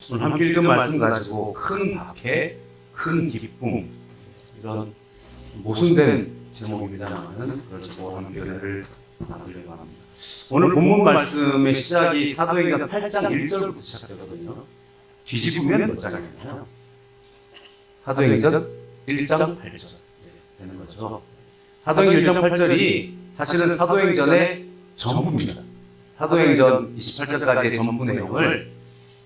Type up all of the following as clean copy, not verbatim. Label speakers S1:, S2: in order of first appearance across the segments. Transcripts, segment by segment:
S1: 오늘 함께 읽은 말씀 가지고 큰 박해, 큰 기쁨, 이런 모순된 제목입니다만은 그래도 함께 은혜를 나누려고 합니다. 오늘 본문 말씀의 시작이 사도행전 8장 1절부터 시작되거든요. 뒤집으면 몇 장이냐면 사도행전 1장 8절 되는 거죠. 사도행전 1장 8절이 사실은 사도행전의 전부입니다. 사도행전 28절까지의 전부 내용을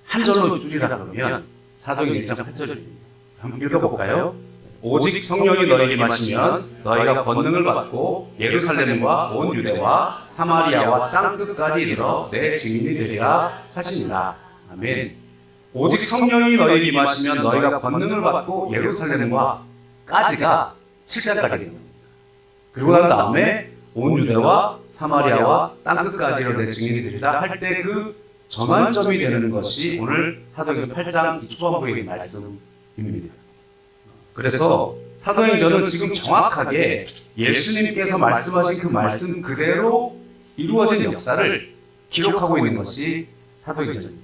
S1: 한 절로 줄이라 그러면 사도행전 1장 8절입니다. 한번 읽어볼까요? 오직 성령이 너에게 임하시면 너희가 권능을 받고 예루살렘과 온 유대와 사마리아와 땅 끝까지 이르러 내 증인이 되리라 하시니라. 아멘. 오직 성령이 너에게 임하시면 너희가 권능을 받고 예루살렘과 까지가 7장까지 됩니다. 그리고 난 다음에 온 유대와 사마리아와 땅 끝까지 이르러 내 증인이 되리라 할 때 그 전환점이 되는 것이 오늘 사도행전 8장 초반부의 말씀입니다. 그래서 사도행전은 지금 정확하게 예수님께서 말씀하신 그 말씀 그대로 이루어진 역사를 기록하고 있는 것이 사도행전입니다.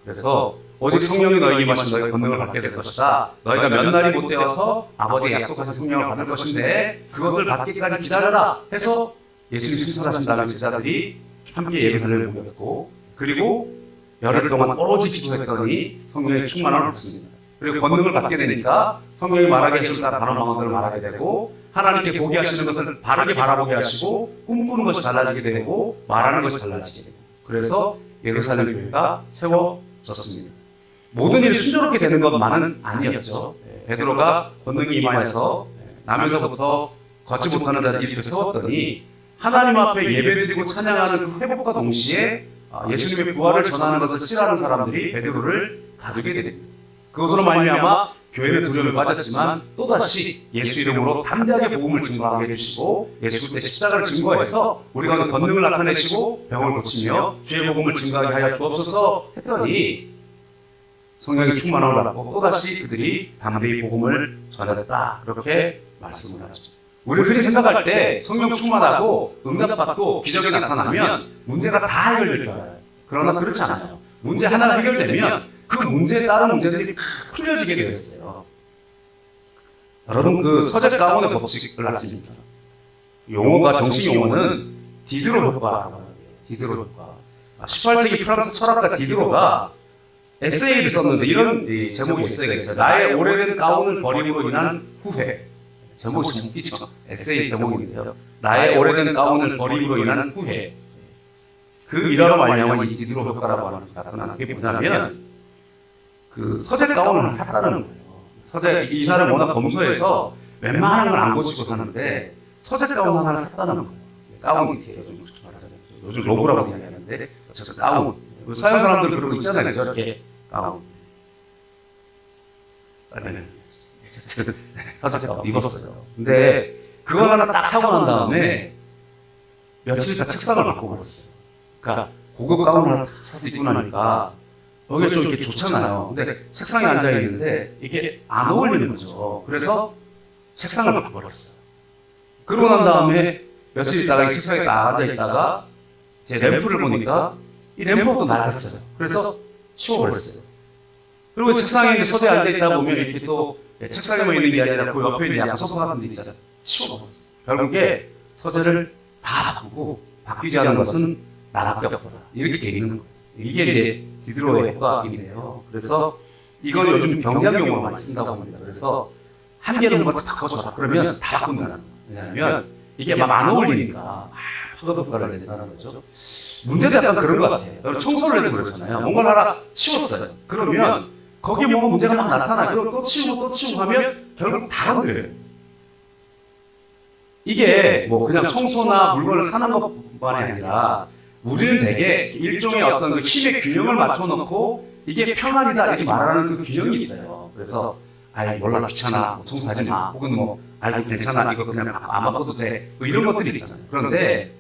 S1: 그래서 오직 성령이 너에게 임하시면 너희가 권능을 받게 될 것이다. 너희가 몇 날이 못 되어서 아버지의 약속하신 성령을 받을 것인데 그것을 받기까지 기다려라 해서 예수님 승천하신 다음에 제자들이 함께 예루살렘을 모였고 그리고 열흘 동안 오로지 기도했더니 성령의 충만함을 받습니다. 그리고 권능을 받게 되니까 성령이 말하게 하시는 바로 마음대로 말하게 되고 하나님께 보게 하시는 것을 바르게 바라보게 하시고 꿈꾸는 것이 달라지게 되고 말하는 것이 달라지게 되고 그래서 예루살렘 교회가 세워졌습니다. 모든 일이 순조롭게 되는 것만은 아니었죠. 베드로가 권능이 임하여서 나면서부터 걷지 못하는 자들이 세웠더니 하나님 앞에 예배드리고 찬양하는 그 회복과 동시에 예수님의 부활을 전하는 것을 싫어하는 사람들이 베드로를 가두게 됩니다. 그것으로 말미암아 교회는 두려움에 빠졌지만 또다시 예수 이름으로 담대하게 복음을 증거하게 해주시고 예수 때 십자가를 증거해서 우리가 권능을 나타내시고 병을 고치며 주의 복음을 증거하게 하여 주옵소서 했더니 성령의 충만함을 받고 또다시 그들이 담대히 복음을 전했다. 그렇게 말씀을 하죠. 우리 흔히 생각할 때 성령 충만하고 응답받고 기적이 나타나면 문제가 다 해결될 줄 알아요. 그러나 그렇지 않아요. 문제 하나가 해결되면 그 문제에 따른 문제들이 풀려지게 되어 있어요. 여러분 그 서재 가온의 법칙을 아십니까? 용어가 정식 용어는 디드로 효과라고 해요. 디드로 효과. 18세기 프랑스 철학가 디드로가 에세이를 썼는데 이런 제목의 에세이가 있어요. 나의 오래된 가운을 버림으로 인한 후회. 제목이 좀 웃기죠. 에세이 제목인데요. 나의 오래된 가운을 버림으로 인한 후회. 그 일화로 말미암아 이 디드로 효과라고 하는 것이 나타나는 게 뭐냐면 그 서재 가운을 하나 샀다는 거예요. 서재 이 사람 워낙 검소해서 웬만한 걸 안 고치고 사는데 서재 가운 하나를 샀다는 거예요. 가운이 요즘 말하자면 요즘 로고라고 이야기하는데 어쨌든 가운. 서양 사람들 그런 거 있잖아요. 저렇게 가운. 서재 가운 입었어요. 근데 그거 하나 딱 사고 난 다음에 며칠 있다 책상을 바꿔버렸어요. 그러니까 고급 가운을 하나 사서 입고 나니까 여기가 좀 이렇게 좋잖아요. 근데 책상에 앉아 있는데 이게 안 어울리는 거죠. 그래서 책상을 바꿔버렸어요. 그러고 난 다음에 며칠 있다가 이 책상에 딱 앉아 있다가 제 램프를 보니까 이 램프가 또 낡았어요. 그래서 치워버렸어요. 그리고 책상에 이제 서재에 앉아 있다 보면 이렇게 또 책상에만 있는 게 아니라 그 옆에 있는 약간 소파 같은 데 있잖아요. 치워버렸어요. 결국에 서재를 다 바꾸고 바뀌지 않은 것은 나밖에 없더라. 이렇게 돼 있는 거예요. 이게 이제 디드로의 효과인데요. 그래서 이건 요즘 경제학 용어로 많이 쓴다고 합니다. 그래서 한 개를 한번 딱 거쳐라. 그러면 다 바꾼다는 거예요. 왜냐하면 이게 막 안 어울리니까 파급 효과를 낸다는 거죠. 문제도 약간 그런 것 같아요. 청소를 해도 그렇잖아요. 뭔가를 하나 치웠어요. 그러면 거기에 뭔가 문제가 막 나타나요. 그럼 또 치우고 하면 결국 다 건드려요. 이게 뭐 그냥 청소나 물건을 사는 것뿐만이 아니라 우리는 되게 일종의 어떤 그 힘의 균형을 맞춰놓고 이게 평안이다 이렇게 말하는 그 균형이 있어요. 그래서 아이 몰라 귀찮아 청소하지 마 혹은 뭐 아이고 괜찮아 이거 그냥 안 바꿔도 돼 뭐 이런 것들이 있잖아요. 그런데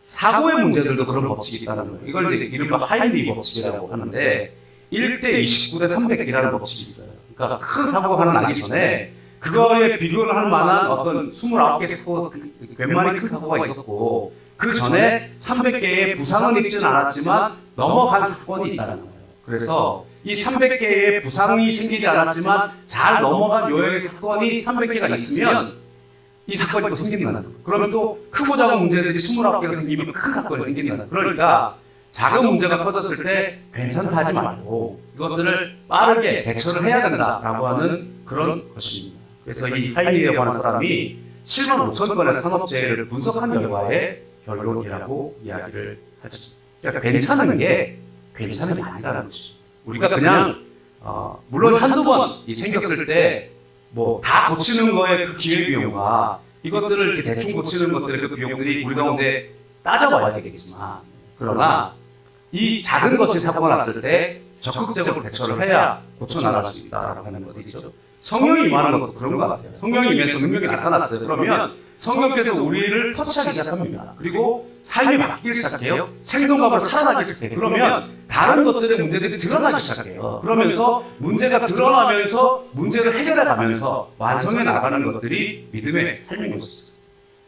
S1: 사고의 문제들도 그런 법칙이 있다는 거예요. 이걸 이제 이른바 하이니 법칙이라고 하는데 1대 29대 300이라는 법칙이 있어요. 그러니까 큰 사고가 하나 나기 전에 그거에 비교를 할 만한 어떤 29개 사고 웬만히 큰 사고가 있었고 그 전에 300개의 부상은 입지는 않았지만 넘어간 사건이 있다는 거예요. 그래서 이 300개의 부상이 생기지 않았지만 잘 넘어간 요양의 사건이 300개가 있으면 이 사건이 또 생긴다는 거예요. 그러면 또 크고 작은 문제들이 29개가 생기면 큰 사건이 생긴다는 거예요. 그러니까 작은 문제가 터졌을 때 괜찮다 하지 말고 이것들을 빠르게 대처를 해야 된다라고 하는 그런 것입니다. 그래서 이 하이리라고 하는 사람이 7만 5천 건의 산업재해를 분석한 결과의 결론이라고 이야기를 하죠. 그러니까 괜찮은 게 괜찮은 게 아니라는 것이죠. 우리가 그냥 물론 한두 번 생겼을 때 뭐 다 고치는 거에 그 기회비용과 이것들을 이렇게 대충 고치는 것들의 그 비용들이 우리 가운데 따져봐야 되겠지만, 그러나 이 작은 것이 사고가 났을 때 적극적으로 대처를 해야 고쳐나갈 수 있다라고 하는 것이죠. 성령이 임하는 것도 그런 것 같아요. 성령이 임해서 능력이 나타났어요. 그러면 성령께서 우리를 터치하기 시작합니다. 그리고 삶이 바뀌기 시작해요. 생동감으로 살아나기 시작해요. 그러면 다른 것들의 문제들이 드러나기 시작해요. 그러면서 문제가 드러나면서 문제를 해결해 가면서 완성해 나가는 것들이 믿음의 삶인 것이죠.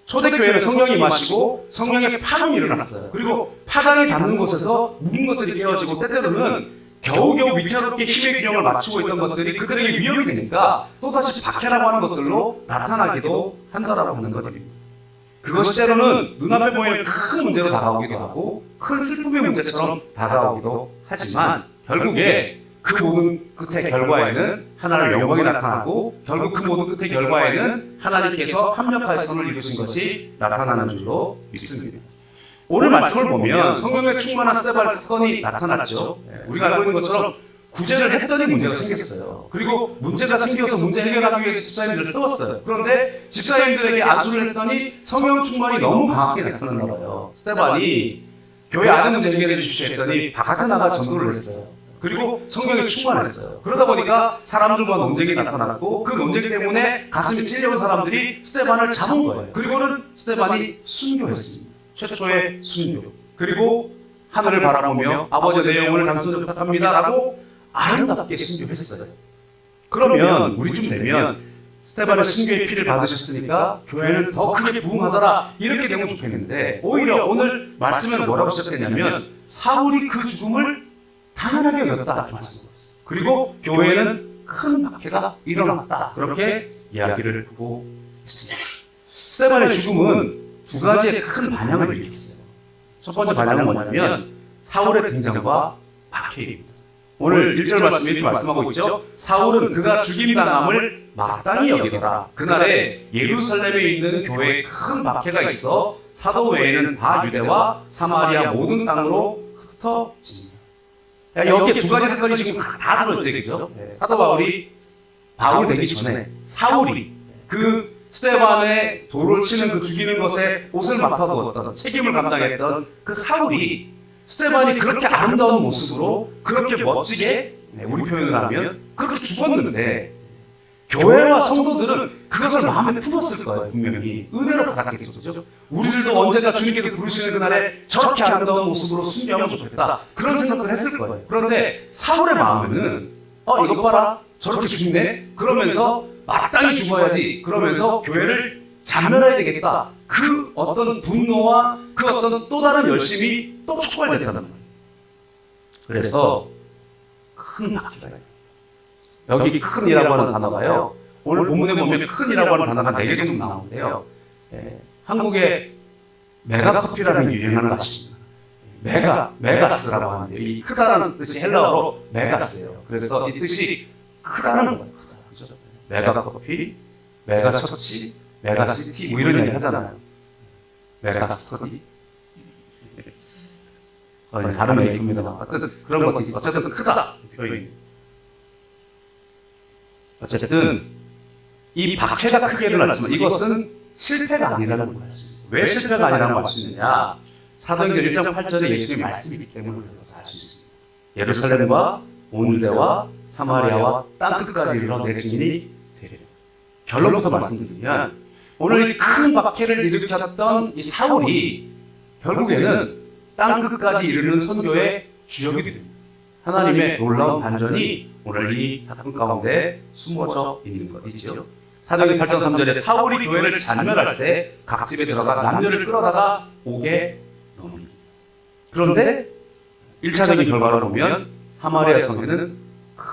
S1: 초대교회는 성령이 임하시고 성령의 파동이 일어났어요. 그리고 파장이 닿는 곳에서 모든 것들이 깨어지고 때때로는 겨우겨우 위태롭게 힘의 균형을 맞추고 있던 것들이 그들에게 위협이 되니까 또다시 박해라고 하는 것들로 나타나기도 한다라고 하는 것입니다. 그것이 때로는 눈앞에 보이는 큰 문제로 다가오기도 하고 큰 슬픔의 문제처럼 다가오기도 하지만 결국에 그 모든 끝의 결과에는 하나님의 영광이 나타나고 결국 그 모든 끝의 결과에는 하나님께서 합력하여 선을 이루신 것이 나타나는 줄로 믿습니다. 오늘 말씀을 보면 성령의 충만한 스테반 사건이 나타났죠. 우리가 알고 있는 것처럼 구제를 했더니 문제가 생겼어요. 그리고 문제가 생겨서 문제 해결하기 위해서 집사님들을 세웠어요. 그런데 집사님들에게 안수를 했더니 성령 충만이 너무 강하게 나타났나 봐요. 스테반이 교회 안에 문제 해결해 주십시오 했더니 바깥에 나가 전도를 했어요. 그리고 성령이 충만했어요. 그러다 보니까 사람들과 논쟁이 나타났고 그 논쟁 때문에 가슴이 찔려온 사람들이 스테반을 잡은 거예요. 그리고는 스테반이 순교했습니다. 최초의 순교. 그리고 하늘을 바라보며 아버지 내 영혼을 단순히 부탁합니다 라고 아름답게 순교했어요. 그러면 우리쯤 되면 스테반의 순교의 피를 받으셨으니까 교회는 더 크게 부흥하더라 이렇게 되면 좋겠는데, 오히려 오늘 말씀에는 뭐라고 시작했냐면 사울이 그 죽음을 당연하게 여겼다 이렇게 말씀하셨어요. 그리고 교회에는 큰 박해가 일어났다 그렇게 이야기를 하고 있습니다. 스테반의 죽음은 두 가지의 큰 반향을 일으켰어요. 첫 번째 반향은 뭐냐면 사울의 등장과 박해입니다. 오늘 1절 말씀에 이렇게 말씀하고 있죠. 사울은 그가 죽임당함을 마땅히 여기더라. 그날에 예루살렘에 있는 교회에 큰 박해가 있어 사도 외에는 다 유대와 사마리아 모든 땅으로 흩어집니다. 여기에 두 가지 사건이 지금 다 들어있어요. 그죠? 사도 바울 되기 전에 사울이 그 스테반의 돌을 치는 그 죽이는 것에 옷을 맡아두었던 책임을 감당했던 그 사울이 스테반이 그렇게 아름다운 모습으로 그렇게 멋지게, 우리 표현을 하면 그렇게 죽었는데 교회와 성도들은 그것을 마음에 품었을 거예요. 분명히 은혜로 받았겠죠. 우리들도 언젠가 주님께서 부르시는 그날에 저렇게 아름다운 모습으로 순교하면 좋겠다 그런 생각을 했을 거예요. 그런데 사울의 마음에는 이것 봐라 저렇게 죽네 그러면서 마땅히 죽어야지 그러면서 교회를 잔멸해야 되겠다 그 어떤 분노와 그 어떤 또 다른 열심이 또 촉발됐다는 거예요. 그래서 큰 박해가 있어요. 여기 큰이라고 하는 단어가요, 오늘 본문에 보면 큰이라고 하는 단어가 4개 정도 나오는데요, 한국에 메가커피라는 게 유행하는 거 아십니까? 메가스라고 하는데 이 크다라는 뜻이 헬라어로 메가스예요. 그래서 이 뜻이 크다는 거예요. 그죠? 메가커피, 메가처치, 메가시티 뭐 이런 이야기 하잖아요. 메가스터디. 다른 얘기입니다. 그런 것이 어쨌든 크다 표현입니다. 어쨌든 이 박해가 크게 일어났지만 이것은 실패가 아니라는 걸 알 수 있어요. 왜 실패가 아니라는 걸 알 수 있느냐? 사도행전 1장 8절에 예수님의 말씀이기 때문에 그래서 알 수 있습니다. 예루살렘과 온 유대와 사마리아와 땅끝까지 이르러 내 증인이 되리라. 결론부터 말씀드리면 오늘 이 큰 박해를 일으켰던 이 사울이 결국에는 땅끝까지 이르는 선교의 주역이 됩니다. 하나님의 놀라운 반전이 오늘 이 사건 가운데 숨어져 있는 것이죠. 사도행전 8장 3절에 사울이 교회를 잔멸할 때 각 집에 들어가 남녀를 끌어다가 옥에 넣습니다. 그런데 1차적인 결과를 보면 사마리아 성에는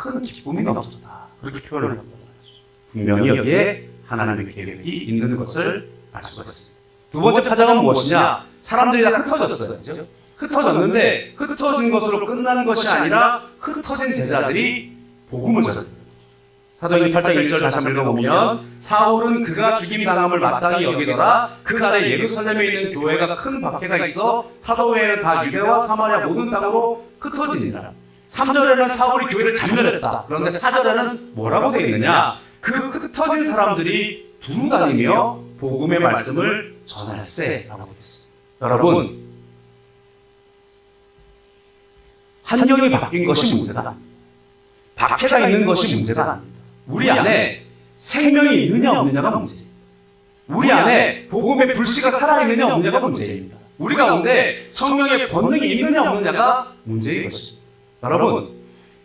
S1: 큰 기쁨이 넘쳤다. 그렇게 표현을 한다고 하죠. 분명히 여기에 하나님의 계획이 있는 것을 알 수가 있습니다. 두 번째 파장은 무엇이냐? 사람들이 다 흩어졌어요. 그죠? 흩어졌는데 흩어진 것으로 끝난 것이 아니라 흩어진 제자들이 복음을 전합니다. 사도행전 8장 1절 다시 한번 읽어보면 사울은 그가 죽임당함을 마땅히 여기더라. 그날에 예루살렘에 있는 교회가 큰 박해가 있어 사도회에는 다 유대와 사마리아 모든 땅으로 흩어지니라. 3절에는 사울이 교회를 잔멸했다. 그런데 4절에는 뭐라고 되어 있느냐? 그 흩어진 사람들이 두루 다니며 복음의 말씀을 전할세라고 되어 있습니다. 여러분, 환경이 바뀐 것이 문제다. 박해가 있는 것이 문제가 아닙니다. 우리 안에 생명이 있느냐 없느냐가 문제입니다. 우리 안에 복음의 불씨가 살아있느냐 없느냐가 문제입니다. 우리 가운데 성령의 권능이 있느냐 없느냐가 문제인 것입니다. 여러분,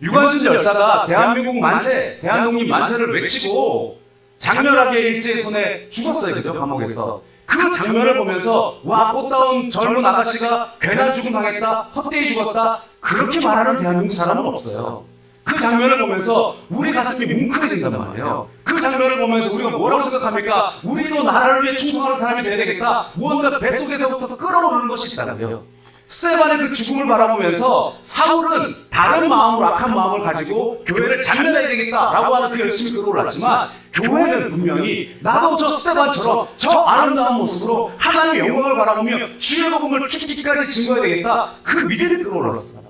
S1: 유관순 열사가 대한민국 만세, 대한독립 만세를 외치고 장렬하게 일제손에 죽었어요. 그죠? 감옥에서. 그 장면을 보면서 와, 꽃다운 젊은 아가씨가 괜한 죽음 당했다, 헛되이 죽었다, 그렇게 말하는 대한민국 사람은 없어요. 그 장면을 보면서 우리 가슴이 뭉클해진단 말이에요. 그 장면을 보면서 우리가 뭐라고 생각합니까? 우리도 나라를 위해 충성하는 사람이 돼야 되겠다. 무언가 뱃속에서부터 끌어오르는 것이 있다고요. 스테반의 그 죽음을 바라보면서 사울은 다른 마음으로 악한 마음을 가지고 교회를 장렬해야 되겠다라고 하는 그 열심이 끌어올랐지만 교회는 분명히 나도 저 스테반처럼 저 아름다운 모습으로 하나님의 영광을 바라보며 주의 복음을 죽기까지 증거해야 되겠다. 그 믿음이 끌어올랐습니다.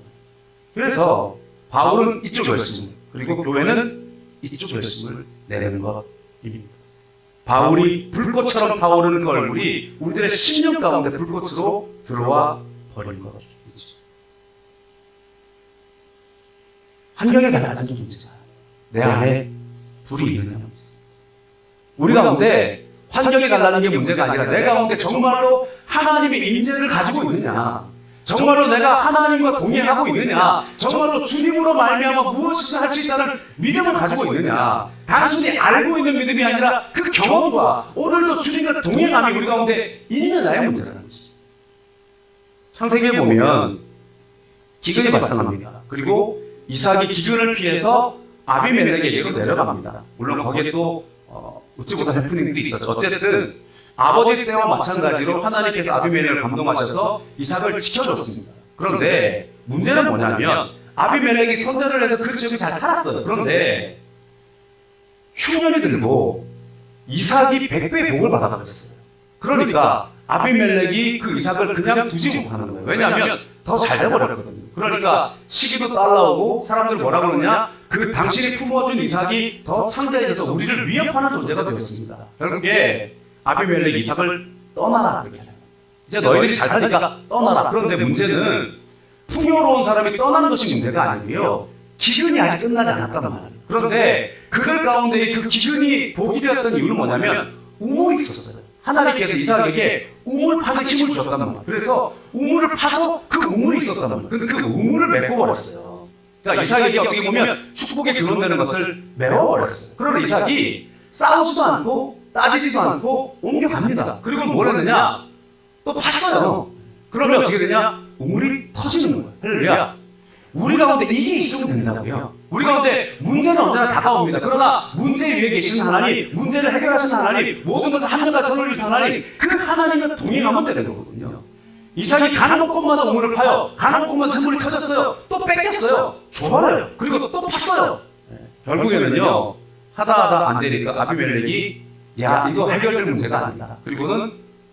S1: 그래서 바울은 이쪽 열심, 그리고 교회는 이쪽 열심을 내는 것입니다. 바울이 불꽃처럼 타오르는 그 얼굴이 우리들의 심령 가운데 불꽃으로 들어와 버린 것이죠. 환경에 달라진 문제가 내 안에 불이 있느냐 문제죠. 우리 가운데 환경에 달라진 게 문제가 아니라 내 가운데 정말로 하나님의 인재를 가지고 있느냐, 정말로 내가 하나님과 동행하고 있느냐, 정말로 주님으로 말미암아 무엇이든 할 수 있다는 믿음을 가지고 있느냐, 단순히 알고 있는 믿음이 아니라 그 경험과 오늘도 주님과 동행함이 우리 가운데 있느냐의 문제라는 것이죠. 창세기에 보면 기근이 발생합니다. 그리고 이삭이 기근을 피해서 아비멜렉에게로 내려갑니다. 물론 거기에 또 어찌 보다 해프닝들이 있었죠. 어쨌든 아버지 때와 마찬가지로 하나님께서 아비멜렉을 감동하셔서 이삭을 지켜줬습니다. 그런데 문제는 뭐냐면 아비멜렉이 선대를 해서 그 지역에 잘 살았어요. 그런데 흉년이 들고 이삭이 100배의 복을 받아버렸어요. 그러니까 아비멜렉이 그 이삭을 그냥 두지 못하는 거예요. 왜냐하면 더 잘 돼버렸거든요. 그러니까 시기도 따라오고 사람들이 뭐라고 그러냐, 그 당신이 품어준 이삭이 더 창대해져서 우리를 위협하는 존재가 되었습니다. 결국에 아비멜렉이 이삭을 떠나라 그렇게 하는 거예요. 이제 너희들이 잘 사니까 떠나라. 그런데 문제는 풍요로운 사람이 떠나는 것이 문제가 아니고요, 기근이 아직 끝나지 않았단 말이에요. 그런데 그들 가운데 그 기근이 복이 되었던 이유는 뭐냐면 우물이 있었어요. 하나님께서 이삭에게 우물 파는 힘을 주셨단 말이에요. 그래서 우물을 파서 그 우물이 있었단 말이에요. 근데 그 우물을 메꿔버렸어요. 그러니까 이삭에게 어떻게 보면 축복에 근원되는 것을 메워버렸어요. 그러나 이삭이 싸우지도 않고 따지지도 않고 옮겨갑니다. 그리고 뭘 했느냐? 또 팠어요. 그러면 어떻게 되냐? 우물이 터지는 거예요. 할렐루야. 우리 가운데 이게 있으면 된다고요. 우리 가운데 문제는 언제나 다가옵니다. 그러나 문제 위에 계신 하나님, 문제를 해결하신 하나님, 모든 것을 한결같이 선을 주신 하나님, 그 하나님과 동행하면 되는 거거든요. 이삭이 가는 곳마다 우물을 파요. 가는 곳마다 샘물이 터졌어요. 또 뺏겼어요. 좋아요. 그리고 또 팠어요. 결국에는요, 하다 안 되니까 아비멜렉이 야, 이거 해결될 문제가 아니다. 그리고는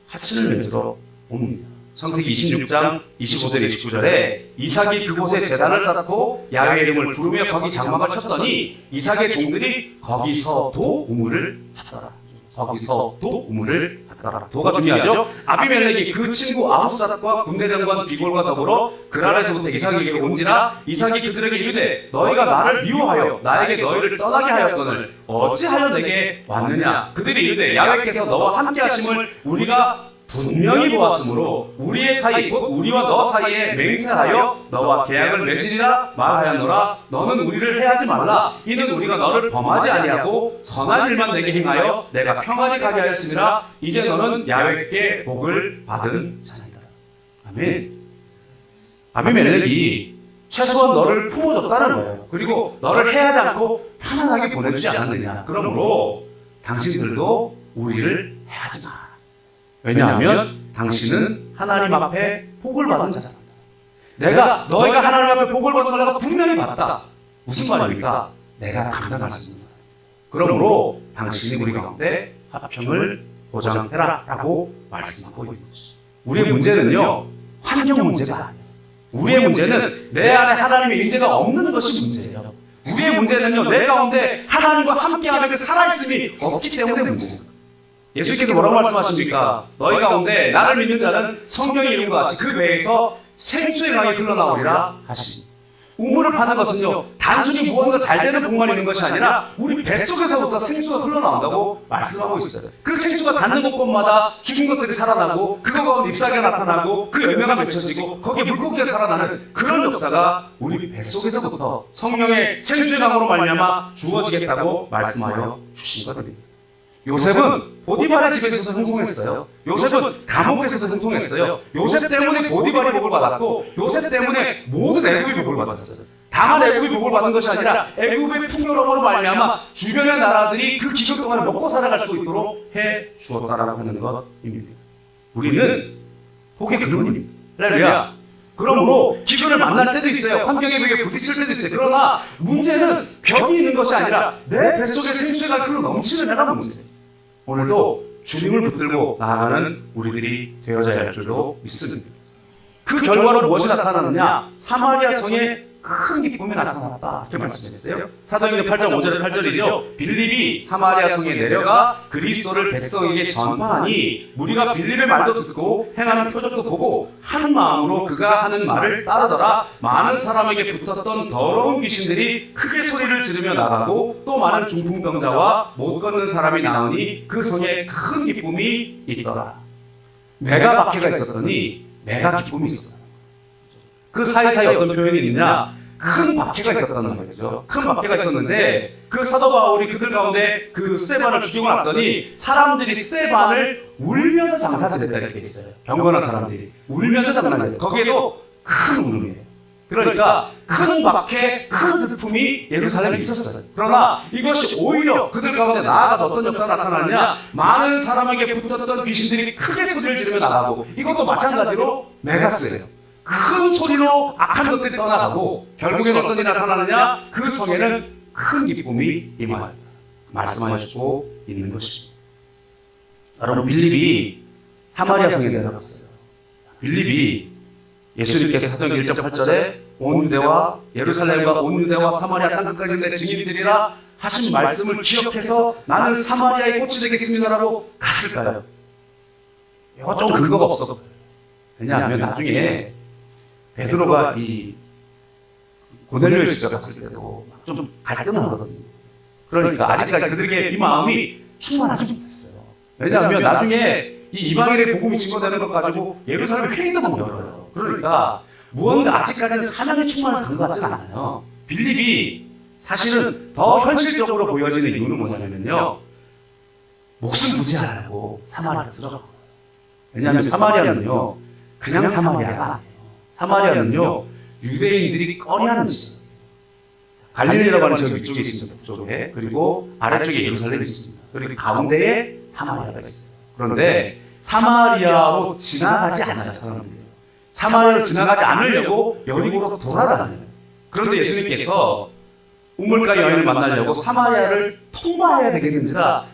S1: 하친을 맺으러 옵니다. 창세기 26장 25절 29절에 이삭이 그곳에 제단을 쌓고 야훼 이름을 부르며 거기 장막을 쳤더니 이삭의 종들이 거기서도 우물을 하더라. 거기서도 우물을 하더라. 도가 중요하죠. 아비멜렉이 그 친구 아후삿과 군대장관 비골과 더불어 그랄에서부터 이삭에게 온지라 이삭이 그들에게 이르되 너희가 나를 미워하여 나에게 너희를 떠나게 하였거늘 어찌하여 내게 왔느냐. 그들이 이르되 야훼께서 너와 함께 하심을 우리가 분명히 보았으므로 우리의 사이 곧 우리와 너 사이에 맹세하여 너와 계약을 맺으리라 말하였노라. 너는 우리를 해하지 말라. 이는 우리가 너를 범하지 아니하고 선한 일만 내게 행하여 내가 평안히 가게 하였음이라. 이제 너는 야훼께 복을 받은 자니라. 아멘. 아비멜렉이 최소한 너를 품어줬다는 거예요. 그리고 너를 해하지 않고 편안하게 보내주지 않았느냐. 그러므로 당신들도 우리를 해하지 마. 왜냐하면 당신은 하나님 앞에 복을 받은 자다. 너희가 하나님 앞에 복을 받은 걸 내가 분명히 봤다. 무슨 말입니까? 내가 감당할 수 있는 사람. 그러므로 당신이 우리 가운데 화평을 보장해라 라고 말씀하고 있는 것이죠. 우리의 문제는요, 환경 문제가 아니에요. 우리의 문제는 내 안에 하나님의 임재가 없는 것이 문제예요. 우리의 문제는요, 내 가운데 하나님과 함께하는 그 살아있음이 없기 때문에 문제입니다. 예수께서 뭐라고 말씀하십니까? 너희 가운데 나를 믿는 자는 성경에 이룬 것 같이 그 배에서 생수의 강이 흘러나오리라 하시니, 우물을 파는 것은요, 단순히 무언가 잘 되는 복만 있는 것이 아니라 우리 뱃속에서부터 생수가 흘러나온다고 말씀하고 있어요. 그 생수가 닿는 곳곳마다 죽은 것들이 살아나고 그거 가운데 잎사귀가 나타나고 그 열매가 맺혀지고 거기에 물고기가 살아나는 그런 역사가 우리 뱃속에서부터 성령의 생수의 강으로 말미암아 주어지겠다고 말씀하여 주신 것입니다. 요셉은 보디발의 집에 있어서 형통했어요. 요셉은 감옥에 있어서 형통했어요. 요셉 때문에 보디발이 복을 받았고, 요셉 때문에 모든 애굽이 복을 받았어요. 다만 애굽이 복을 받은 것이 아니라 애굽의 풍요로움으로 말미암아 주변의 나라들이 그 기간 동안에 먹고 살아갈 수 있도록 해 주었다라고 하는 것입니다. 우리는 복의 근원입니다. 할렐루야. 그러므로 기근을 만날 때도 있어요. 환경에 벽에 부딪힐 때도 있어요. 그러나 문제는 벽이 있는 것이 아니라 내 뱃속에 생수가 흘러 넘치느냐가 문제예요. 오늘도 주님을 붙들고 나아가는 우리들이 되어져야 할 줄로 믿습니다. 그 결과로 무엇이 나타나느냐? 사마리아 성에 큰 기쁨이 나타났다. 이렇게 말씀했어요. 사도행전 8장 5절에 8절이죠. 빌립이 사마리아 성에 내려가 그리스도를 백성에게 전파하니 무리가 빌립의 말도 듣고 행하는 표적도 보고 한 마음으로 그가 하는 말을 따르더라. 많은 사람에게 붙었던 더러운 귀신들이 크게 소리를 지르며 나가고 또 많은 중풍병자와 못 걷는 사람이 나오니 그 성에 큰 기쁨이 있더라. 매가 박해가 있었더니 매가 기쁨이 있었다. 그 사이사이 어떤 표현이 있느냐? 큰 박해가 있었다는 거죠. 큰 박해가 있었는데 그 사도 바울이 그들 가운데 그 스데반을 죽이고 났더니 사람들이 스데반을 울면서 장사지냈다 이렇게 있어요. 경건한 사람들이 울면서 장사지냈다. 거기에도 큰 울음이에요. 그러니까 큰 박해, 큰 슬픔이 예루살렘에 있었어요. 그러나 이것이 오히려 그들 가운데 나아가서 어떤 역사가 나타나느냐? 많은 사람에게 붙었던 귀신들이 크게 소리를 지르며 나가고, 이것도 마찬가지로 메가스예요. 큰 소리로 악한 것들이 떠나가고 결국엔 어떤 일이 나타나느냐? 그 성에는 큰 기쁨이 임하였다. 말씀하시고 있는 것입니다. 여러분, 빌립이 사마리아 성에 내려갔어요. 빌립이 예수님께서 사도행전 1장 8절에 온 유대와 예루살렘과 온 유대와 사마리아 땅끝까지 내 증인이 되리라 하신 말씀을 기억해서 나는 사마리아의 꽃이 되겠습니다라고 갔을까요? 이거 좀 근거가 없어. 왜냐하면 나중에 베드로가 이 고넬료에 직접 갔을 때도 좀 갈등을 하거든요. 그러니까 아직까지 그들에게 이 마음이 충만하지 못했어요. 왜냐하면 나중에 이 이방인의 복음이 증거되는 것 가지고 예루살렘 회의도 막 열어요. 그러니까 무언가 아직까지는 사명에 충만해서 간 것 같지는 않아요. 빌립이 사실은 더 현실적으로 보여지는 이유는 뭐냐면요, 목숨 부지하려고 사마리아로 들어간 거예요. 왜냐하면 사마리아는요 그냥 사마리아가 아니에요. 사마리아는요 유대인들이 꺼려하는 지역, 갈릴리라고 하는 지역 위쪽에 있습니다. 북쪽에. 그리고 아래쪽에 예루살렘이 있습니다. 그리고 가운데에 사마리아가 있어요. 그런데 사마리아로 지나가지 않아요. 사람들이 사마리아로 지나가지 않으려고 여리고로 돌아다녀요. 그런데 예수님께서 우물가 여인을 만나려고 사마리아를 통과해야 되겠는지라,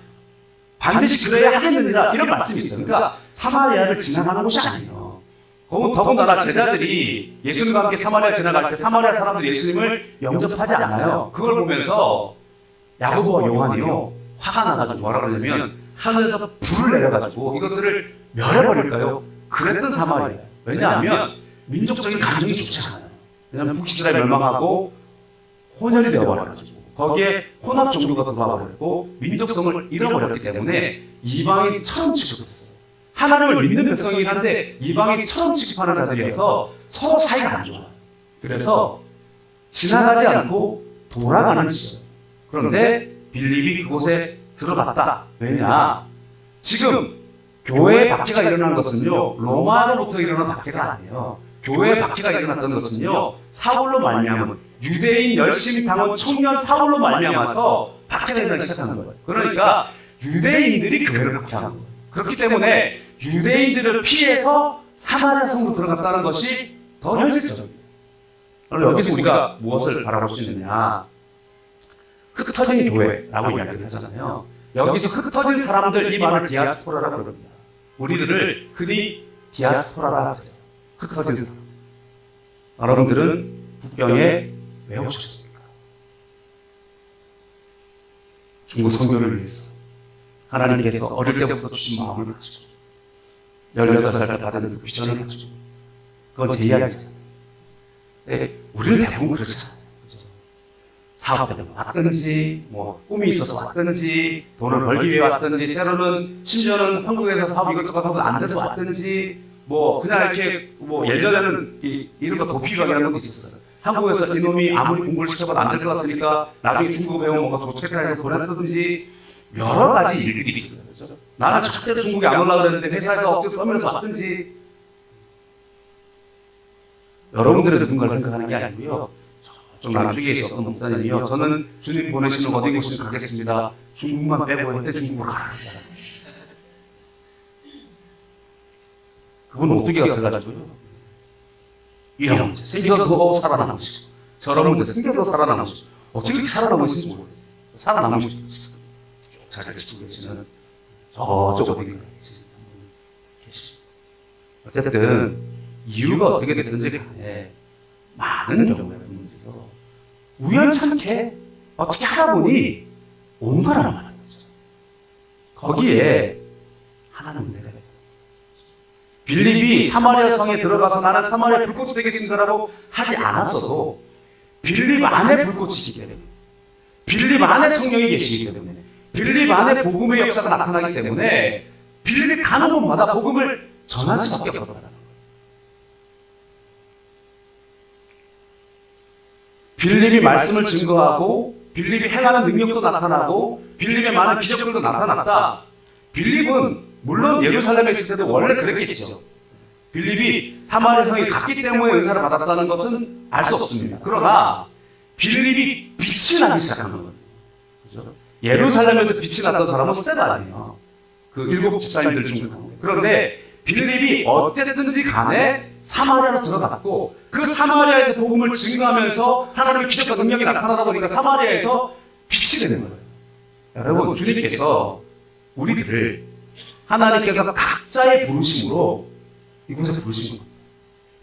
S1: 반드시 그래야 하겠느니라, 이런 말씀이 있어요. 그러니까 사마리아를 지나가는 곳이 아니에요. 더군다나 제자들이 예수님과 함께 사마리아 지나갈 때 사마리아 사람들이 예수님을 영접하지 않아요. 그걸 보면서 야고보와 요한이요 화가 나가지고 뭐라 그러냐면 하늘에서 불을 내려가지고 이것들을 멸해버릴까요? 그랬던 사마리아. 왜냐하면 민족적인 감정이 좋지 않아요. 왜냐하면 북이스라엘 멸망하고 혼혈이 되어버려가지고 거기에 혼합 종교가 들어와버렸고 민족성을 잃어버렸기 때문에 이방인처럼 취급했어요. 하나님을 믿는 백성이긴 한데 이방인처럼 취급하는 자들이어서 서로 사이가 안 좋아요. 그래서 지나가지 않고 돌아가는 지역. 그런데 빌립이 그곳에 들어갔다. 왜냐? 지금 교회의 박해가 일어난 것은요 로마로부터 일어난 박해가 아니에요. 교회 박해가 일어났던 것은요, 사울로 말미암은 유대인 열심 당원 청년 사울로 말미암아서 박해가 일어나기 시작하는 거예요. 그러니까 유대인들이 교회를 박해하는 거예요. 그렇기 때문에 유대인들을 피해서 사마리아 성으로 들어갔다는 것이 더 현실적입니다. 여기서 우리가 무엇을 바라볼 수 있느냐? 흩어진 교회라고 이야기를 하잖아요. 여기서 흩어진 사람들, 이 말을 디아스포라라고 그럽니다. 우리들을 흔히 디아스포라라고 하죠. 흩어진 사람. 여러분들은 국경에 왜 오셨습니까? 중국 선교를 위해서 하나님께서 어릴 때부터 주신 마음을 가지고 18살 때 받은 그 비전을 가지고, 그건 제 이야기잖아요. 네, 우리는 대부분 그렇잖아요. 사업 때문에 왔든지, 꿈이 있어서 왔든지, 돈을 벌기 위해 왔든지, 때로는 심지어는 한국에서 사업 이것저것 하고 안 돼서 왔든지, 그냥 이렇게, 예전에는 이런 거 도피유학이라는 것도 있었어요. 한국에서 이놈이 아무리 공부를 시켜봐도 안 될 것 같으니까 나중에 중국어 배우면 뭔가 도착해서 보냈다든지, 여러 가지 일들이 있어요. 그렇죠? 나는 절대로 중국에 안 올라가려 했는데 회사에서 억지로 떠밀어서 왔든지. 여러분들은 누군가를 생각하는 게 아니고요. 좀 남쪽에 계셨던 목사님이요, 저는 주님 보내시는 어디 곳이든 가겠습니다. 중국만 빼고 했대 중국으로 가라. 그분 어떻게 같아가지고요, 이런 문제 생겨도 살아남으시고, 저런 문제 생겨도 살아남으시고, 어떻게 이렇게 살아남으신지 모르겠어요. 살아남으시고 잘 계시고 계시는 저쪽 어디 계시고, 어쨌든 이유가 어떻게 됐든지 간에 많은 경우에 우연찮게 어떻게 하다 보니 온 거라는 말이죠. 거기에 하나는 문제가 있어요. 빌립이 사마리아 성에 들어가서 나는 사마리아 불꽃이 되겠습니다라고 하지 않았어도 빌립 안에 불꽃이 있기 때문에, 빌립 안에 성령이 계시기 때문에, 빌립 안에 복음의 역사가 나타나기 때문에 빌립이 가는 곳마다 복음을 전할 수밖에 없다는 거예요. 빌립이 말씀을 증거하고 빌립이 행하는 능력도 나타나고 빌립의 많은 기적들도 나타났다. 빌립은 물론 예루살렘에 있을 때도 원래 그랬겠죠. 빌립이 사마리아 성에 갔기 때문에 은사를 받았다는 것은 알 수 없습니다. 그러나 빌립이 빛이 나기 시작한 거예요. 그렇죠? 예루살렘에서 빛이 났던 사람은 스테반 아니에요. 그 7 집사님들 중 가운데. 그런데 빌립이 어쨌든지 간에 사마리아로 들어갔고, 그 사마리아에서 복음을 증거하면서 하나님의 기적과 능력이 나타나다 보니까 사마리아에서 빛이 되는 거예요. 여러분, 주님께서 우리들을 하나님께서 각자의 부르심으로 이곳에 부르신 겁니다.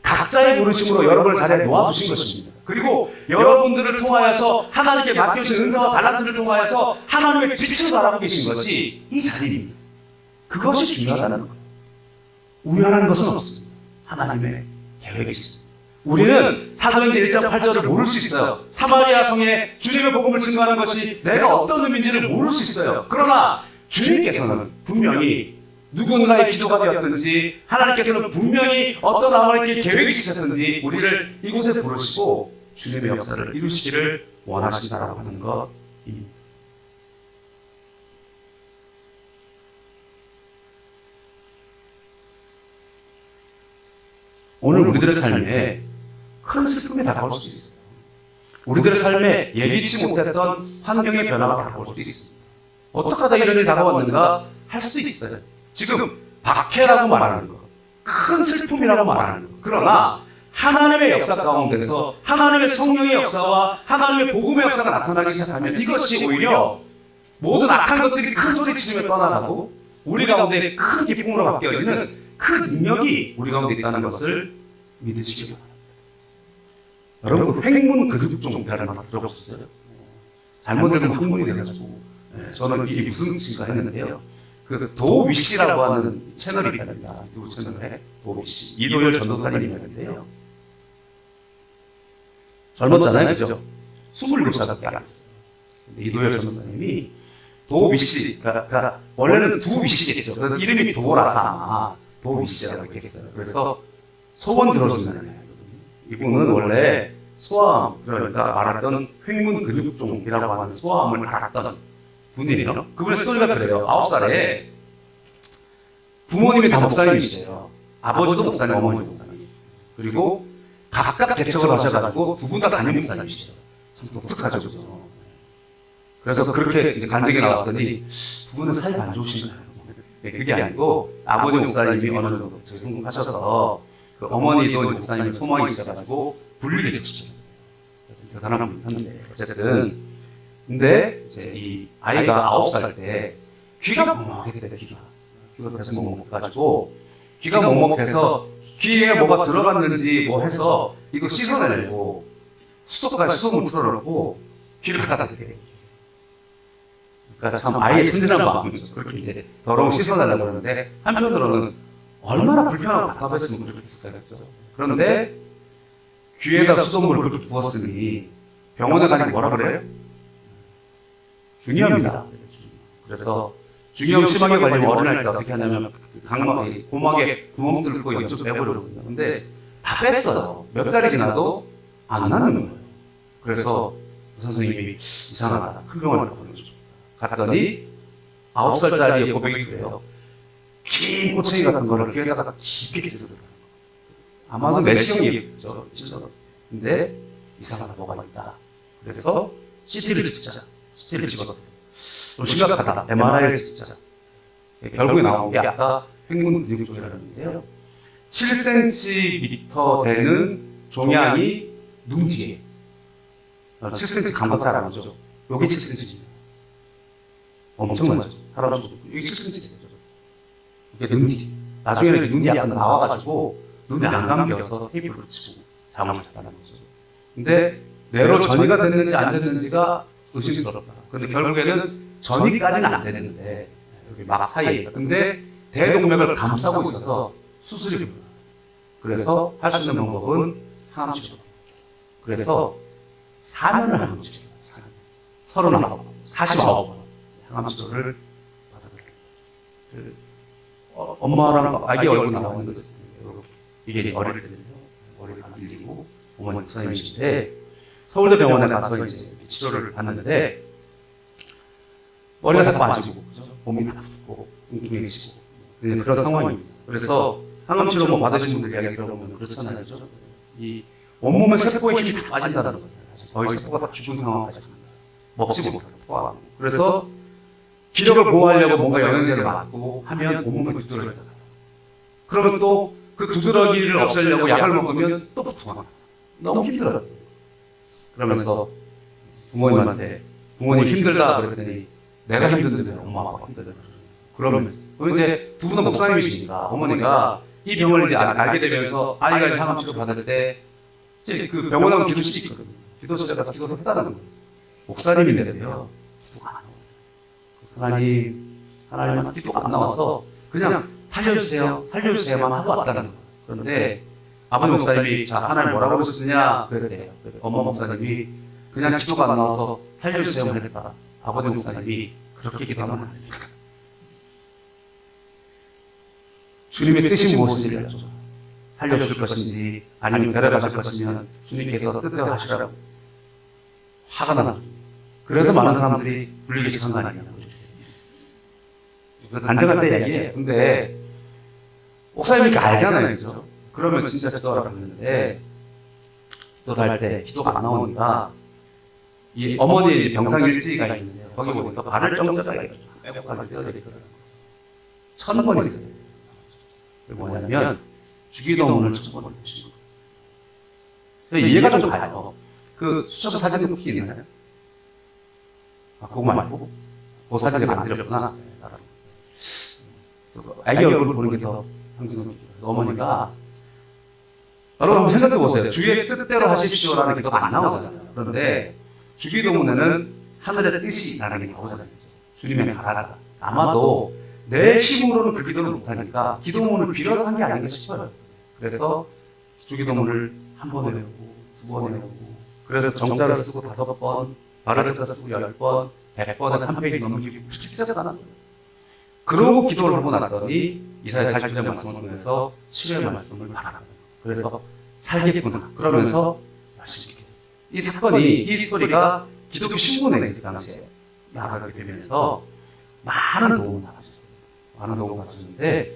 S1: 각자의 부르심으로 여러분을 자리에 놓아두신 것입니다. 그리고 여러분들을 통하여서 하나님께 맡겨주신 은사와 달란트를 통하여서 하나님의 빛을 바라고 계신 것이 이 자리입니다. 그것이 중요하다는 거예요. 우연한 것은 없습니다. 하나님의 계획이 있습니다. 우리는 사도행전 1장 8절을 모를 수 있어요. 사마리아 성에 주님의 복음을 증거하는 것이 내가 어떤 의미인지를 모를 수 있어요. 그러나 주님께서는 분명히 누군가의 기도가 되었든지, 하나님께서는 분명히 어떤 하나님께 계획이 있으셨든지 우리를 이곳에 부르시고 주님의 역사를 이루시기를 원하신다라고 하는 것입니다. 오늘 우리들의 삶에 큰 슬픔이 다가올 수도 있어요. 우리들의 삶에 예기치 못했던 환경의 변화가 다가올 수도 있습니다. 어떻게 하다 이런 일이 다가왔는가 할 수도 있어요. 지금 박해라고 말하는 것, 큰 슬픔이라고 말하는 것. 그러나 하나님의 역사 가운데서 하나님의 성령의 역사와 하나님의 복음의 역사가 나타나기 시작하면 이것이 오히려 모든 악한 것들이 큰 소리치며 떠나가고 우리 가운데 큰 기쁨으로 바뀌어지는 그 능력이 우리 가운데 있다는 것을 믿으시기 바랍니다. 여러분, 횡문 그득종이라는 말 들어보셨어요? 잘못 들으면 횡문이 돼가지고 저는 이게 무슨 뜻인가 했는데요. 그 도위씨라고 하는 채널이 있답니다. 유튜브 채널에 도위씨, 이도열 전도사님이 있는데요. 젊었잖아요, 그죠? 27살밖에 안 됐어요. 이도열 전도사님이 도위씨, 그러니까 원래는 두위씨겠죠. 그래서 이름이 도라서 도위씨라고 이렇게 했어요. 그래서 소원 들어준다는 거예요. 이분은 원래 소아암, 그러니까 말하던 횡문 근육종이라고 하는 소아암을 앓았던 분이에요. 그분의 스토리가 그래요. 9살에 부모님이 다 목사님이시죠. 아버지도 목사님, 어머니도 목사님. 그리고 각각 개척을 하셔가지고 두 분 다 담임 목사님이시죠. 참 독특하죠. 그죠? 그래서 그렇게 이제 간증이 나왔더니 두 분은 사이가 안 좋으신가요? 그게 아니고 아버지 목사님이 어느 정도 성공하셔서 그 어머니도 목사님 소망이 있어가지고 분리게 쳤죠. 대단한 분이었는데 어쨌든 근데 이제 이 아이가 9살 때 귀가 먹먹했대. 귀가 계속 먹먹해가지고 귀가 먹먹해서 귀에 뭐가 들어갔는지 뭐 해서 이거 씻어내고 수도까지 수돗물 틀어놓고 귀를 갖다 대게. 그러니까 참 아이의 순진한 마음이죠. 그렇게 이제 더러운 씻어내려고 그러는데 한편으로는 얼마나 불편하고 답답했으면 좋겠어요. 그런데 귀에다 수돗물을 그렇게 부었으니 병원에 가니까 뭐라 그래요? 중이염이다. 그래서 중이염 심하게 걸리면 어린아이 때 어떻게 하냐면 각막에 고막에 구멍 뚫고 연쪽 빼버리거든요. 근데 다 뺐어요. 몇 달이 지나도 안 나는 거예요. 그래서 선생님이 이상하다. 큰 병원을 보내줬죠. 갔더니 9살짜리 고백이 그래요. 긴 꼬챙이 같은 거를 귀에다가 깊게 찢어서 아마도 내시경이겠죠. 근데 이상하다 뭐가 있다. 그래서 CT를 찍자. CT를 찍어서 좀 심각하다. MRI를 찍자. 결국에 나온 게 아까 횡문 근육종이라는데요. 7cm 되는 종양이 눈 뒤에. 7cm 감각 잘 안 하죠. 여기 7cm입니다. 엄청나죠. 사람 여기 7cm죠. 이게 눈 뒤. 나중에는 눈이 약간 나와가지고 눈이 안 감겨서 테이프를 붙이고 잠을 잤다는 거죠. 근데 뇌로 전이가 됐는지 안 됐는지가 의심스럽다. 근데 결국에는 전이까지는 안 됐는데 여기 막 사이에. 근데 대동맥을 감싸고 있어서 수술이 불가능해요. 그래서 할 수 있는 방법은 상암치료. 그래서 사면을 하는 거죠. 39, 49번 상암치료를 받아들여요. 엄마랑 아기 얼굴 나오는 거 있어요. 이게 어릴 때는요. 머리가 밀리고 어머니 목사님이신데 서울대 병원에 가서 이제 치료를 받는데 머리가 다 빠지고 몸이 아프고 웅뚱해지고 그런 상황입니다. 그래서 항암치료 뭐 받으신 분들 이야기 들어보면 그렇잖아요. 이 온몸의 세포의 힘이 다 빠진다는 거잖아요. 거의 세포가 다 죽은 상황까지 먹지 못하고. 그래서 기력을 보호하려고 뭔가 영양제를 맞고 하면 온몸에 두드러기가 나요. 그러면 또 그 두드러기를 없애려고 약을 먹으면 또 부통하고 너무 힘들어요. 그러면서 부모님한테 부모님 힘들다 그랬더니 내가 힘든데 엄마 아빠가 힘들다. 그러면서 이제 두 분은 목사님이시니까 어머니가 이 병을 이제 알게 되면서 아이가 이제 항암치료 받을 때 이제 그 병원하고 기도실이 있거든요. 기도실에 가서 기도를 했다는 거예요. 목사님인데도요. 기도가 안 나와요. 하나님 기도가 안 나와서 그냥 살려주세요만 하고 왔다는 거예요. 그런데 아버지 목사님이 자 하나님 뭐라고 하셨느냐 그랬대요. 엄마 목사님이 그냥 기도가 안 나와서 살려주세요만 했다. 아버지 목사님이 그렇게 기도하면 안 됩니다. 주님의 뜻이 무엇인지 살려줄 것인지 아니면 데려가실 것이면 주님께서 뜻대로 하시라고 화가 나는. 그래서 많은 사람들이 분리계시한 거 아니냐고. 간증할 때 얘기해요. 근데 목사님이 이렇게 알잖아요. 그죠? 그러면 진짜 기도하라고 했는데 기도를 할 때 기도가 안 나오니까 이 어머니의 이제 병상일지가 있는데요. 거기 보니까 발을 정자가 빼곡하게 쓰여져 있거든요. 1000번 있어요. 그게 뭐냐면 주기도문을 1000번 해주시는 거예요. 이해가 좀 가요. 그 수첩 사진 혹시 있나요? 아, 그거 말고 그 사진을 만들었구나. 아기 얼굴 보는 게 더 상징적이에요. 어머니가 여러분 한번 생각해 보세요. 주의 뜻대로 하십시오라는 기도가 안 나오잖아요. 그런데 주기도문에는 하늘의 뜻이라는 게 나오잖아요. 주님의 나라가. 아마도 내 힘으로는 그 기도를 못하니까 기도문을 빌어서 한 게 아닌가 싶어요. 그래서 주기도문을 한 번 외우고 두 번 외우고 그래서 정자를 쓰고 5번, 바르트를 쓰고 10번, 100번에서 한 페이지 넘기고 그렇게 쓰였다는 거예요. 그러고 기도를 하고 났더니 이사야 40장 말씀을 통해서 치료의 말씀을 받아요. 그래서 살겠구나. 그러면서 열심히 이 사건이, 이 스토리가 기독교 신문에 그 당시에 나가게 되면서 많은 도움을 받았어요. 많은 도움을 받았는데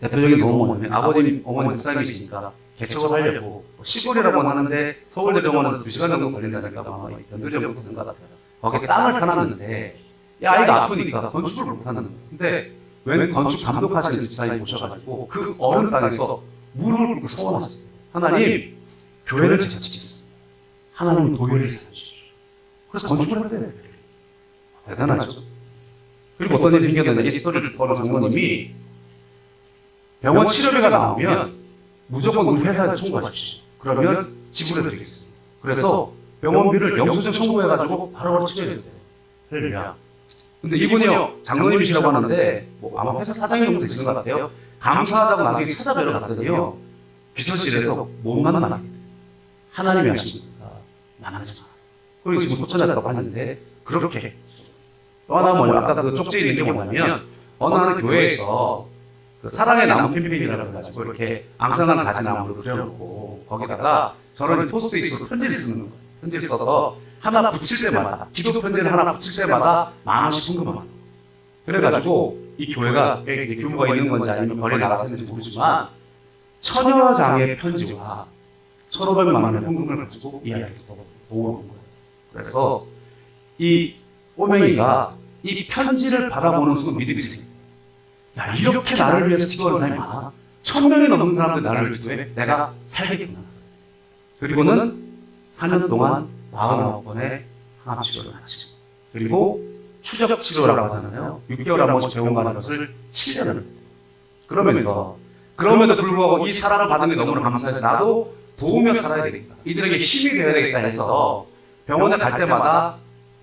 S1: 대표적인 도움은 뭐냐면 아버님, 어머니 목사님이시니까 개척을 하려고 시골이라고 하는데 서울대병원에서 2시간 정도 걸린다니까 아마 연들 정도 되는 것 같아요. 거기에 땅을 사놨는데 이 아이가 아프니까 건축을 못하는 거예요. 근데 웬 건축 감독하시는 집사님 오셔가지고 그 어른 땅에서 무릎을 꿇고 서원하셨어요. 하나님, 교회를 제가 지켰습니다. 하나님 도회를 제가 주십시오. 그래서 건축을 했대요. 대단하죠. 그리고 어떤 일이 생겼는데 이 스토리를 듣고 장모님이 병원 치료비가 나오면 무조건 우리 회사에 청구하십시오. 그러면 지불해드리겠습니다. 그래서 병원비를 영수증 청구해가지고 바로바로 치료해도 돼요. 할렐루야. 근데 이분이요, 장로님이시라고 하는데, 뭐 아마 회사 사장이 정도 되시는 것 같아요. 감사하다고 나중에 찾아뵈러 갔더니요, 비서실에서 못 만나게. 하나님이 하신 겁니다. 만나지 마. 그리고 지금 고쳐냈다고 하는데, 그렇게. 또 하나 뭐냐, 아까 그 쪽지에 있는 게 뭐냐면, 어느 한 교회에서 그 사랑의 나무 캠페인이라고 해가지고, 이렇게 앙상한 가지나무를 그려놓고, 거기다가 저런 포스트잇으로 편지를 쓰는 거예요. 편지를 써서, 하나 붙일 때마다, 기도 편지를 하나 붙일 때마다 10,000원씩 헌금하는 거예요. 그래가지고 이 교회가 꽤 규모가 있는 건지 아니면 거리 나가서 있는지 모르지만 처녀장의 편지와 1,500만 원의 헌금을 가지고 이 아이를 도우는 거예요. 그래서 이 꼬맹이가 이 편지를 받아보는 순간 믿음이 생겨요. 야, 이렇게 나를 위해서 기도하는 사람이 많아. 1,000명이 넘는 사람들 나를 기도해. 내가 살겠구나. 그리고는 4년 동안 49번의 항암 치료를 마치고, 그리고 추적 치료라고 하잖아요. 6개월 한 번씩 병원 가는 것을 7년을 했대요. 그러면서 그럼에도 불구하고 이 사랑을 받은 게 너무나 감사해서 나도 도우며 살아야 되겠다, 이들에게 힘이 되어야 되겠다 해서 병원에 갈 때마다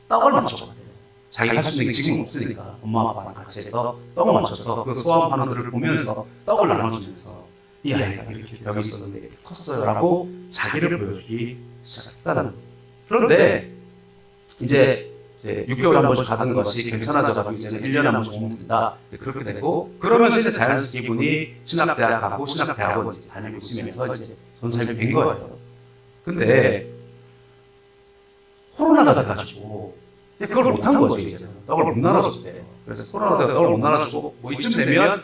S1: 떡을 맞춰봤대요. 자기가 할 수 있는 게 지금 없으니까 엄마 아빠랑 같이 해서 떡을 맞춰서 그 소아암 환우들을 보면서 떡을 나눠주면서 이 아이가 이렇게 병이 있었는데 이렇게 컸어요 라고 자기를 보여주기 시작했다는 거예요. 그런데 이제 6개월 한 번씩 가던 것이 괜찮아져가지고 이제는 1년에 한 번씩 오면 된다, 그렇게 되고, 그러면서 이제 자연스럽게 이분이 신학대학 가고 신학대학원 이제 다니고 있으면서 이제 전사님이 된 거예요. 근데 코로나가 돼가지고 그걸 못한 거죠. 이제 떡을 못 나눠줬대요. 그래서 코로나 때문에 떡을 못 나눠주고 뭐 이쯤 되면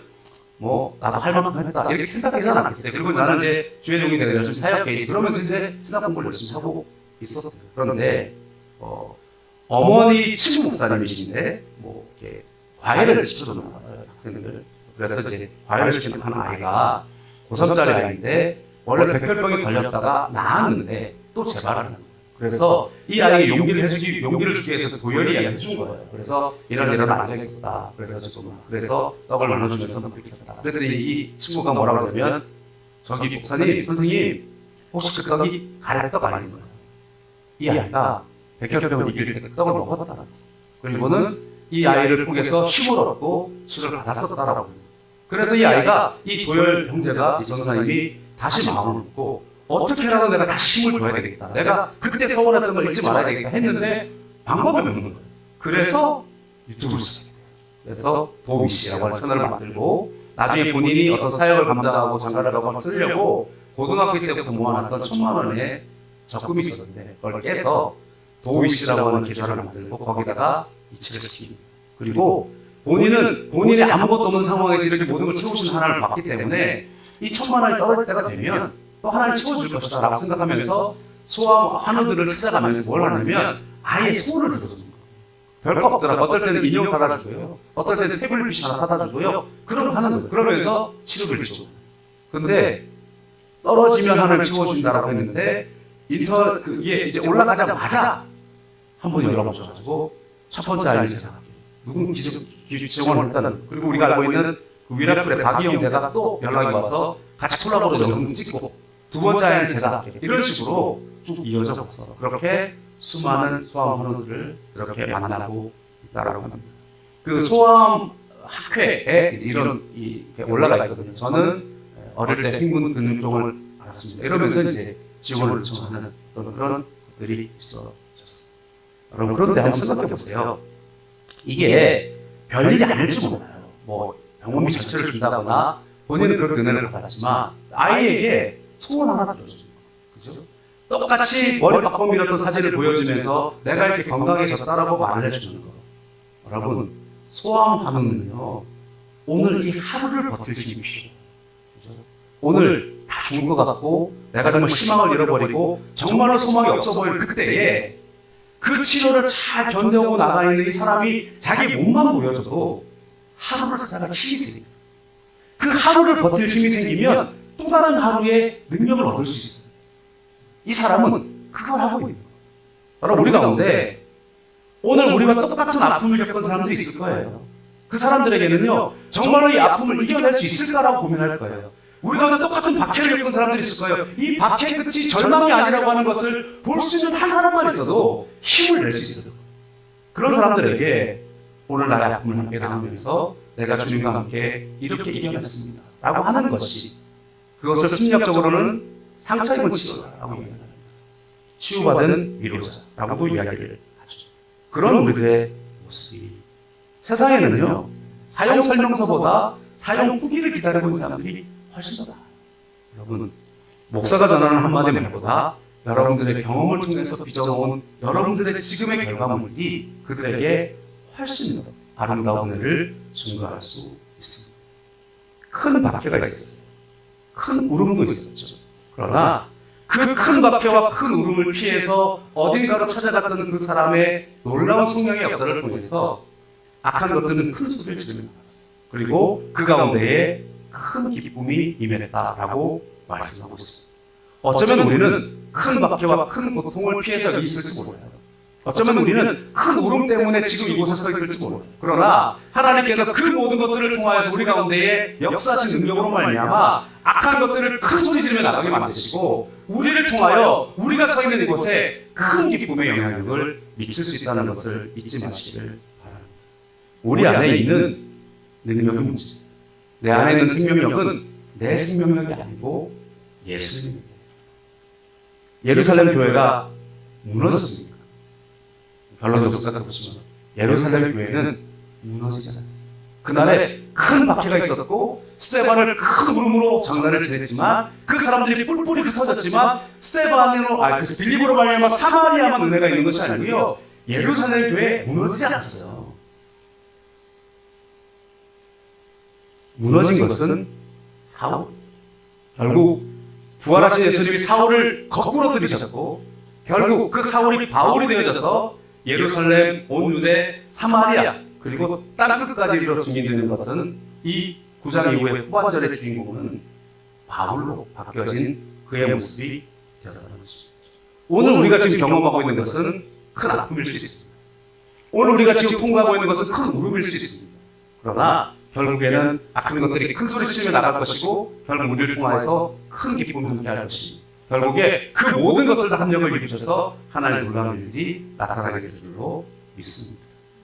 S1: 뭐 나도 할 만큼 했다 이렇게 생각하지 않았겠어요. 그리고 나는 이제 주회종이 되고 열심히 사역해야지, 그러면서 이제 신학 공부를 열심히 하고 있었어요. 그런데 어머니 친구 목사님이신데 뭐 이렇게 과외를 시켜주는 거예요, 학생들. 그래서 이제 과외를 시키는 한 아이가 고3짜리 아이인데 원래 백혈병에 걸렸다가 나았는데 또 재발을 하는 거예요. 그래서 이 아이에게 용기를 주기 위해서 도열이 이야기해 준 거예요. 그래서 이런 아이가 있었다. 그래서 떡을 나눠주면서 그렇게 했다. 그랬더니 이 친구가 뭐라고 하냐면, 저기 목사님, 선생님, 혹시 그 떡이 가래떡 아닌가요? 이 아이가 백혈병을 이길 때 그 떡을 먹었다. 그리고는 이 아이를 통해서 힘을 얻고 치료를 받았었다라고. 그래서 이 아이가, 이 도열 형제가, 이 전사님이 다시 마음을 먹고 어떻게라도 내가 다시 힘을 줘야 되겠다, 내가 그때 서운했던 걸 잊지 말아야 되겠다 했는데 방법이 없는 거예요. 그래서 유튜브를 시작해요. 그래서 도우미 씨라고 하는 채널을 만들고, 나중에 본인이 어떤 사역을 감당하고 장가를 가고 쓰려고 고등학교 때부터 모아놨던 1,000만 원의 적금이 있었는데 그걸 깨서 도우미 씨라고 하는 계좌를 만들고 거기다가 이체를 시킵니다. 그리고 본인이 아무것도 없는 상황에서 이렇게 모든 걸 채우시는 하나님을 받기 때문에 이 1,000만 원이 떨어질 때가 되면 또 하나님 채워줄 것이다 라고 생각하면서 소아암 환우들을 찾아가면서 뭘 하냐면 아예 소원을 들어주는 거예요. 별거 없더라고. 어떨 때는 인형 사다 주고요, 어떨 때는 태블릿 하나 사다 주고요, 그런 거 하는 거예요. 그러면서 치료를 주고. 근데 떨어지면 하나님 채워준다라고 했는데 그게 이제 올라가자마자 한 번 열어보셔가지고 첫 번째 아이를 제작할게요. 누군 지원을 했다는. 그리고 우리가 알고 있는 그 위라플의 박이 형제가 또 연락이 와서 같이 콜라보로 영상 찍고, 두 번째 아이는 제가 할게요. 이런 식으로 쭉 이어져 갔어. 그렇게 수많은 소아암 환우들을 이렇게 만나고 있다라고 합니다. 그 소아암 학회에 이런 올라가 있거든요. 저는 어릴 때 흰군 근육종을 알았습니다. 이러면서 이제 지원을 요청하는 그런 것들이 있어졌어요. 여러분, 그런데 한번 생각해 보세요. 이게 별일이 아닐지 몰라요. 뭐 병원비 전체를 준다거나 본인은 그런 은혜를 받았지만 아이에게 소원 하나 들어주는 거예요. 그죠? 똑같이 머리 빡빡 밀었던 사진을 보여주면서 내가 이렇게 건강해졌다라고 알려주는 거예요. 여러분, 소아암 환우는요, 오늘 이 하루를 버티기 위해, 오늘 다 죽을 것 같고 내가 정말 희망을 잃어버리고 정말로 소망이 없어 보이는 그때에 그 치료를 잘 견뎌오고 나가 있는 이 사람이 자기 몸만 보여줘도 하루를 살아갈 힘이 생겨요. 그 하루를 버틸 힘이 생기면 또 다른 하루의 능력을 얻을 수 있어요. 이 사람은 그걸 하고 있는 거예요. 여러분, 우리 가운데 오늘 우리가 똑같은 아픔을 겪은 사람들이 있을 거예요. 그 사람들에게는요, 정말로 이 아픔을 이겨낼 수 있을까라고 고민할 거예요. 우리가 똑같은 박해를 겪은 사람들이 있을 거예요. 이 박해 끝이 절망이 아니라고 하는 것을 볼 수 있는 한 사람만 있어도 힘을 낼 수 있어요. 그런 사람들에게 오늘 나의 아픔을 함께 나누면서 내가 주님과 함께 이렇게 이겨냈습니다 라고 하는 것이, 그것을 심리학적으로는 상처 입은 치료라고 얘기합니다. 치유받은 위로자라고도 이야기를 하죠. 그런 우리들의 모습이 세상에는요, 사용 설명서보다 사용 후기를 기다리고 있는 사람들이 훨씬 더 많아요. 여러분, 목사가 전하는 한마디 말보다 여러분들의 경험을 통해서 빚어온 여러분들의 지금의 결과물이 그들에게 훨씬 더 아름다운 일을 증거할 수 있습니다. 큰 박해가 있었어요. 큰 울음도 있었죠. 그러나 그 큰 박해와 큰 울음을 피해서 어딘가로 찾아갔던 그 사람의 놀라운 성령의 역사를 통해서 악한 것들은 큰 소리를 지르며 나갔어요. 그리고 그 가운데에 큰 기쁨이 임했다라고 말씀하고 있습니다. 어쩌면 우리는 큰 박해와 큰 고통을 피해서 여기 있을지 몰라요. 어쩌면 우리는 큰 울음 때문에 지금 이곳에 서 있을지 몰라요. 그러나 하나님께서 그 모든 것들을 통하여서 우리 가운데에 역사하신 능력으로 말미암아 악한 것들을 큰 소리 지르며 나가게 만드시고 우리를 통하여 우리가 서 있는 이곳에 큰 기쁨의 영향력을 미칠 수 있다는 것을 잊지 마시기를 바랍니다. 우리 안에 있는 능력의 문제, 내 안에 있는 생명력은 내 생명력이 아니고 예수님입니다. 예루살렘 교회가 무너졌습니다. 결론 역사가 보시면 예루살렘 교회는 무너지지 않았어요. 그날에 큰 박해가 있었고 스데반을 큰 울음으로 장난을 지냈지만 그 사람들이 뿔뿔이 흩어졌지만 스데반으로 그 빌립으로 말미암아 사마리아만 은혜가 있는 것이 아니고요, 예루살렘 교회 무너지지 않았어요. 무너진 것은 사울. 결국 부활하신 예수님이 사울을 거꾸로 들이셨고 결국 그 사울이 바울이 되어져서 예루살렘, 온 유대, 사마리아 그리고 땅 끝까지 이르러 증인되는 것은 이 9장 이후의 후반절의 주인공은 바울로 바뀌어진 그의 모습이 되었다는 것이죠. 오늘 우리가 지금 경험하고 있는 것은 큰 아픔일 수 있습니다. 오늘 우리가 지금 통과하고 있는 것은 큰 울음일 수 있습니다. 그러나 결국에는 악한 것들이 큰 소리 치며 나갈 것이고 결국 우리를 통해서 큰 기쁨을 함께 할 것입니다. 결국에 그 모든 것들 다 합력을 이루셔서 하나님의 놀라운 일이 나타나게 될 줄로 믿습니다.